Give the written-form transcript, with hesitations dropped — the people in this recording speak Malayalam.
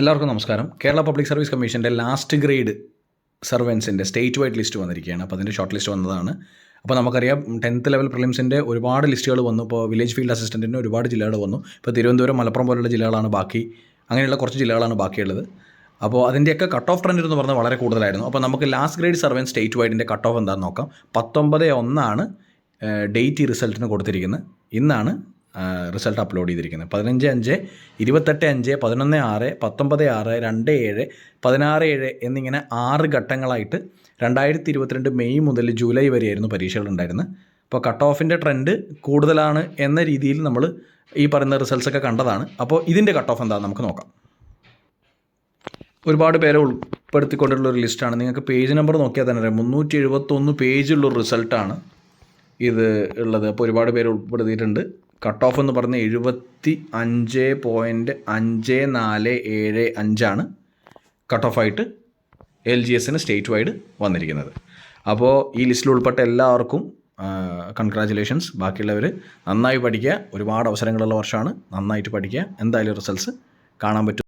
എല്ലാവർക്കും നമസ്കാരം. കേരള പബ്ലിക് സർവീസ് കമ്മീഷൻ്റെ ലാസ്റ്റ് ഗ്രേഡ് സർവൻസിൻ്റെ സ്റ്റേറ്റ് വൈഡ് ലിസ്റ്റ് വന്നിരിക്കുകയാണ്. അപ്പോൾ അതിൻ്റെ ഷോർട്ട് ലിസ്റ്റ് വന്നതാണ്. അപ്പോൾ നമുക്കറിയാം 10th ലെവൽ പ്രിലിംസിൻ്റെ ഒരുപാട് ലിസ്റ്റുകൾ വന്നു. ഇപ്പോൾ വില്ലേജ് ഫീൽഡ് അസിസ്റ്റൻറ്റിന് ഒരുപാട് ജില്ലകൾ വന്നു. ഇപ്പോൾ തിരുവനന്തപുരം, മലപ്പുറം പോലുള്ള ജില്ലകളാണ് ബാക്കി, അങ്ങനെയുള്ള കുറച്ച് ജില്ലകളാണ് ബാക്കിയുള്ളത്. അപ്പോൾ അതിൻ്റെയൊക്കെ കട്ട് ഓഫ് ട്രെൻഡ് എന്ന് പറഞ്ഞാൽ വളരെ കൂടുതലായിരുന്നു. അപ്പോൾ നമുക്ക് ലാസ്റ്റ് ഗ്രേഡ് സർവൻ സ്റ്റേറ്റ് വൈഡിൻ്റെ കട്ട് ഓഫ് എന്താണെന്ന് നോക്കാം. 19/1 ഡേറ്റ് ഈ റിസൾട്ടിന് കൊടുത്തിരിക്കുന്നത്. ഇന്നാണ് റിസൾട്ട് അപ്ലോഡ് ചെയ്തിരിക്കുന്നത്. 15/5, 28/5, 11/6, 19/6, 2/7, 16/7 എന്നിങ്ങനെ 6 ഘട്ടങ്ങളായിട്ട് 2022 മെയ് മുതൽ ജൂലൈ വരെയായിരുന്നു പരീക്ഷകളുണ്ടായിരുന്നത്. അപ്പോൾ കട്ട് ഓഫിൻ്റെ ട്രെൻഡ് കൂടുതലാണ് എന്ന രീതിയിൽ നമ്മൾ ഈ പറയുന്ന റിസൾട്ട്സൊക്കെ കണ്ടതാണ്. അപ്പോൾ ഇതിൻ്റെ കട്ട് ഓഫ് എന്താണെന്ന് നമുക്ക് നോക്കാം. ഒരുപാട് പേരെ ഉൾപ്പെടുത്തിക്കൊണ്ടുള്ളൊരു ലിസ്റ്റാണ്. നിങ്ങൾക്ക് പേജ് നമ്പർ നോക്കിയാൽ തന്നെ അറിയാം, 371 പേജുള്ളൊരു റിസൾട്ടാണ് ഇത് ഉള്ളത്. അപ്പോൾ ഒരുപാട് പേര് ഉൾപ്പെടുത്തിയിട്ടുണ്ട്. കട്ട് ഓഫ് എന്ന് പറഞ്ഞ് 75.5475 കട്ട് ഓഫായിട്ട് LGSന് സ്റ്റേറ്റ് വൈഡ് വന്നിരിക്കുന്നത്. അപ്പോൾ ഈ ലിസ്റ്റിൽ ഉൾപ്പെട്ട എല്ലാവർക്കും കൺഗ്രാജുലേഷൻസ്. ബാക്കിയുള്ളവർ നന്നായി പഠിക്കുക. ഒരുപാട് അവസരങ്ങളുള്ള വർഷമാണ്. നന്നായിട്ട് പഠിക്കുക. എന്തായാലും റിസൾട്ട്സ് കാണാൻ പറ്റും.